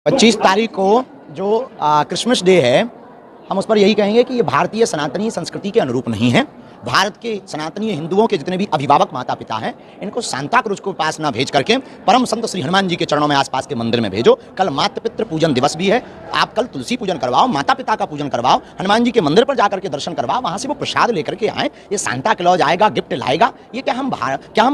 25 तारीख को जो क्रिसमस डे है, हम उस पर यही कहेंगे कि ये भारतीय सनातनी संस्कृति के अनुरूप नहीं है। भारत के सनातनी हिंदुओं के जितने भी अभिभावक माता पिता हैं, इनको सांता क्रूज को पास ना भेज करके परम संत श्री हनुमान जी के चरणों में आसपास के मंदिर में भेजो। कल माता पितृ पूजन दिवस भी है, आप कल तुलसी पूजन करवाओ, माता पिता का पूजन करवाओ, हनुमान जी के मंदिर पर जाकर के दर्शन करवाओ, वहां से वो प्रसाद लेकर के आए। ये सांता क्लॉज आएगा, गिफ्ट लाएगा, ये क्या हम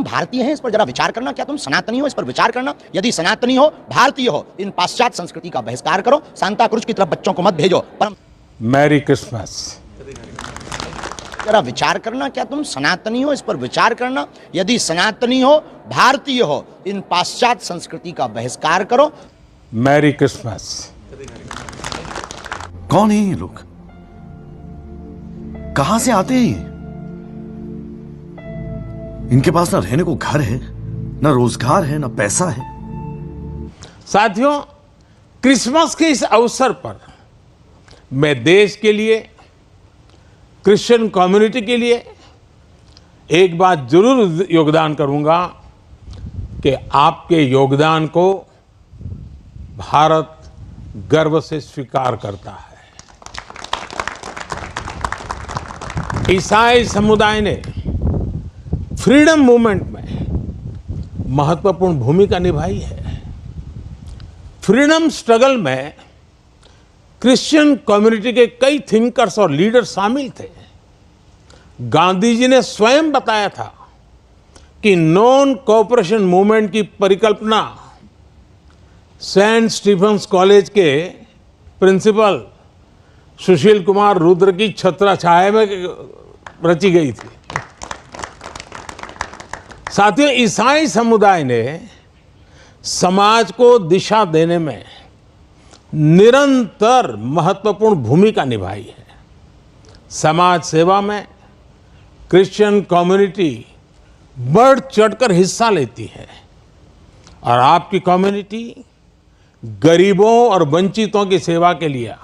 भारतीय हैं? इस पर जरा विचार करना। क्या तुम सनातनी हो? इस पर विचार करना। यदि सनातनी हो, भारतीय हो, इन पाश्चात्य संस्कृति का बहिष्कार करो। सांता क्रूज की तरफ बच्चों को मत भेजो। परम मैरी क्रिसमस। जरा विचार करना। क्या तुम सनातनी हो? इस पर विचार करना। यदि सनातनी हो, भारतीय हो, इन पाश्चात्य संस्कृति का बहिष्कार करो। Merry Christmas. कौन है ये लोग? कहां से आते हैं ये? इनके पास ना रहने को घर है, ना रोजगार है, ना पैसा है। साथियों, क्रिसमस के इस अवसर पर मैं देश के लिए, क्रिश्चियन कम्युनिटी के लिए एक बात जरूर योगदान करूंगा कि आपके योगदान को भारत गर्व से स्वीकार करता है। ईसाई समुदाय ने फ्रीडम मूवमेंट में महत्वपूर्ण भूमिका निभाई है। फ्रीडम स्ट्रगल में क्रिश्चियन कम्युनिटी के कई थिंकर्स और लीडर शामिल थे। गांधी जी ने स्वयं बताया था कि नॉन कोऑपरेशन मूवमेंट की परिकल्पना सेंट स्टीफेंस कॉलेज के प्रिंसिपल सुशील कुमार रुद्र की छत्रछाया में रची गई थी। साथियों, ईसाई समुदाय ने समाज को दिशा देने में निरंतर महत्वपूर्ण भूमिका निभाई है। समाज सेवा में क्रिश्चियन कम्युनिटी बढ़ चढ़कर हिस्सा लेती है और आपकी कम्युनिटी गरीबों और वंचितों की सेवा के लिए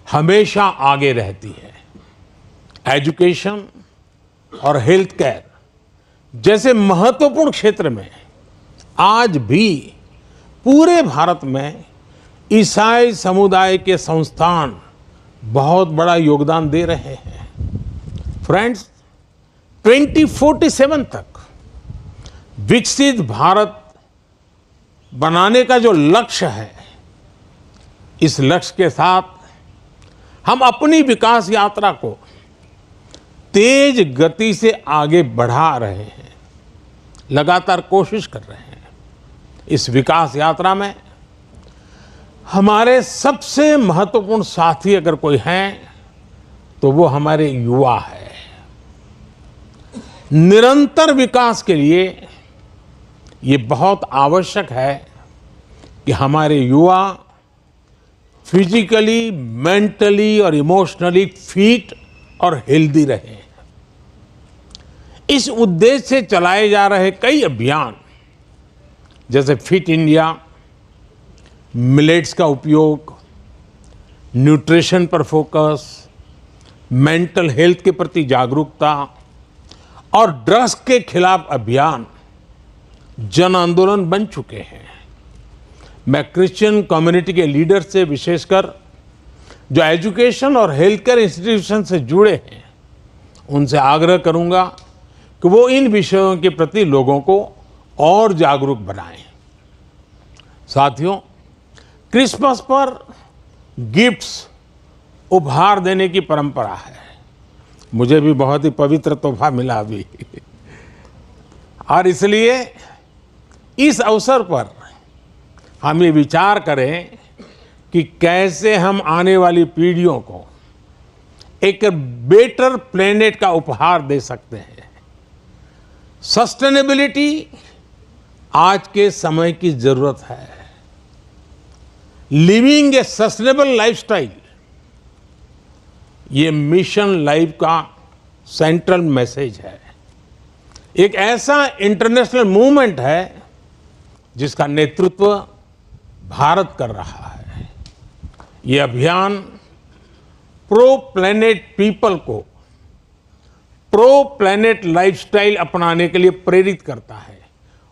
हमेशा आगे रहती है। एजुकेशन और हेल्थ केयर जैसे महत्वपूर्ण क्षेत्र में आज भी पूरे भारत में ईसाई समुदाय के संस्थान बहुत बड़ा योगदान दे रहे हैं। फ्रेंड्स, 2047 तक विकसित भारत बनाने का जो लक्ष्य है, इस लक्ष्य के साथ हम अपनी विकास यात्रा को तेज गति से आगे बढ़ा रहे हैं, लगातार कोशिश कर रहे हैं। इस विकास यात्रा में हमारे सबसे महत्वपूर्ण साथी अगर कोई हैं तो वो हमारे युवा है। निरंतर विकास के लिए ये बहुत आवश्यक है कि हमारे युवा फिजिकली, मेंटली और इमोशनली फिट और हेल्दी रहें। इस उद्देश्य से चलाए जा रहे कई अभियान जैसे फिट इंडिया, मिलेट्स का उपयोग, न्यूट्रिशन पर फोकस, मेंटल हेल्थ के प्रति जागरूकता और ड्रग्स के खिलाफ अभियान जन आंदोलन बन चुके हैं। मैं क्रिश्चियन कम्युनिटी के लीडर से, विशेषकर जो एजुकेशन और हेल्थ केयर इंस्टीट्यूशन से जुड़े हैं, उनसे आग्रह करूंगा कि वो इन विषयों के प्रति लोगों को और जागरूक बनाएं। साथियों, क्रिसमस पर गिफ्ट्स, उपहार देने की परंपरा है। मुझे भी बहुत ही पवित्र तोहफा मिला अभी और इसलिए इस अवसर पर हम ये विचार करें कि कैसे हम आने वाली पीढ़ियों को एक बेटर प्लेनेट का उपहार दे सकते हैं। सस्टेनेबिलिटी आज के समय की जरूरत है। लिविंग ए सस्टेनेबल लाइफस्टाइल, ये मिशन लाइफ का सेंट्रल मैसेज है। एक ऐसा इंटरनेशनल मूवमेंट है जिसका नेतृत्व भारत कर रहा है। ये अभियान प्रो प्लैनेट पीपल को प्रो प्लैनेट लाइफस्टाइल अपनाने के लिए प्रेरित करता है।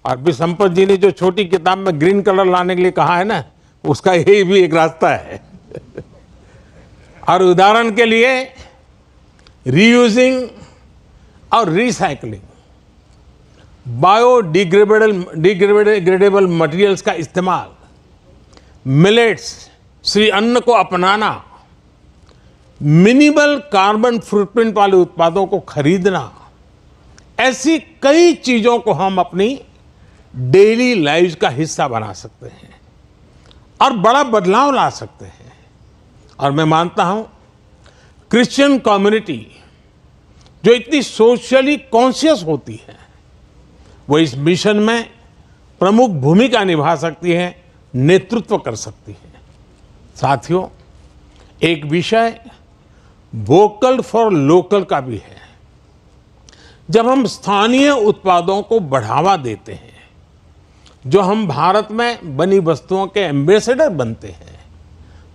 और भी संपत जी ने जो छोटी किताब में ग्रीन कलर लाने के लिए कहा है ना, उसका यही भी एक रास्ता है। और उदाहरण के लिए रीयूजिंग और रिसाइकलिंग, बायोडिग्रेडेबल मटेरियल्स का इस्तेमाल, मिलेट्स श्री अन्न को अपनाना, मिनिमल कार्बन फुटप्रिंट वाले उत्पादों को खरीदना, ऐसी कई चीजों को हम अपनी डेली लाइफ का हिस्सा बना सकते हैं और बड़ा बदलाव ला सकते हैं। और मैं मानता हूं क्रिश्चियन कम्युनिटी जो इतनी सोशली कॉन्शियस होती है, वो इस मिशन में प्रमुख भूमिका निभा सकती है, नेतृत्व कर सकती है। साथियों, एक विषय वोकल फॉर लोकल का भी है। जब हम स्थानीय उत्पादों को बढ़ावा देते हैं, जो हम भारत में बनी वस्तुओं के एम्बेसडर बनते हैं,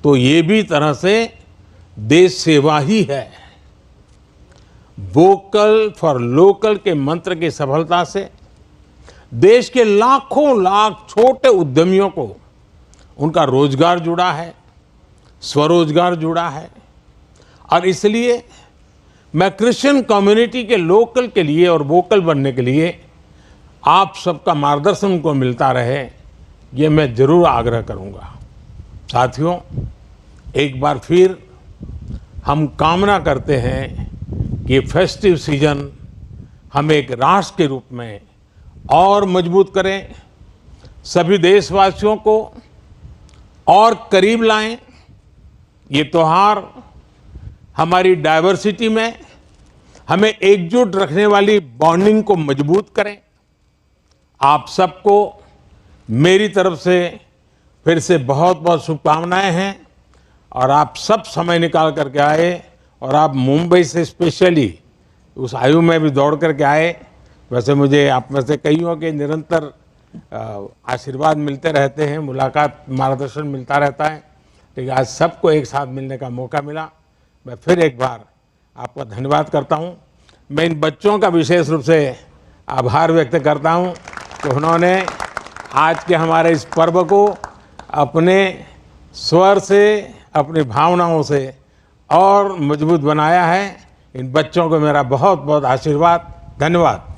तो ये भी तरह से देश सेवा ही है। वोकल फॉर लोकल के मंत्र की सफलता से देश के लाखों लाख छोटे उद्यमियों को उनका रोजगार जुड़ा है, स्वरोजगार जुड़ा है। और इसलिए मैं क्रिश्चियन कम्युनिटी के लोकल के लिए और वोकल बनने के लिए आप सबका मार्गदर्शन को मिलता रहे, ये मैं जरूर आग्रह करूंगा। साथियों, एक बार फिर हम कामना करते हैं कि फेस्टिव सीजन हम एक राष्ट्र के रूप में और मजबूत करें, सभी देशवासियों को और करीब लाएं। ये त्योहार हमारी डाइवर्सिटी में हमें एकजुट रखने वाली बॉन्डिंग को मजबूत करें। आप सबको मेरी तरफ से फिर से बहुत बहुत शुभकामनाएं हैं। और आप सब समय निकाल करके आए, और आप मुंबई से स्पेशली उस आयु में भी दौड़ करके आए। वैसे मुझे आप में से कईयों के निरंतर आशीर्वाद मिलते रहते हैं, मुलाकात, मार्गदर्शन मिलता रहता है, लेकिन आज सबको एक साथ मिलने का मौका मिला। मैं फिर एक बार आपका धन्यवाद करता हूं। मैं इन बच्चों का विशेष रूप से आभार व्यक्त करता हूं कि उन्होंने आज के हमारे इस पर्व को अपने स्वर से, अपनी भावनाओं से और मजबूत बनाया है। इन बच्चों को मेरा बहुत बहुत आशीर्वाद, धन्यवाद।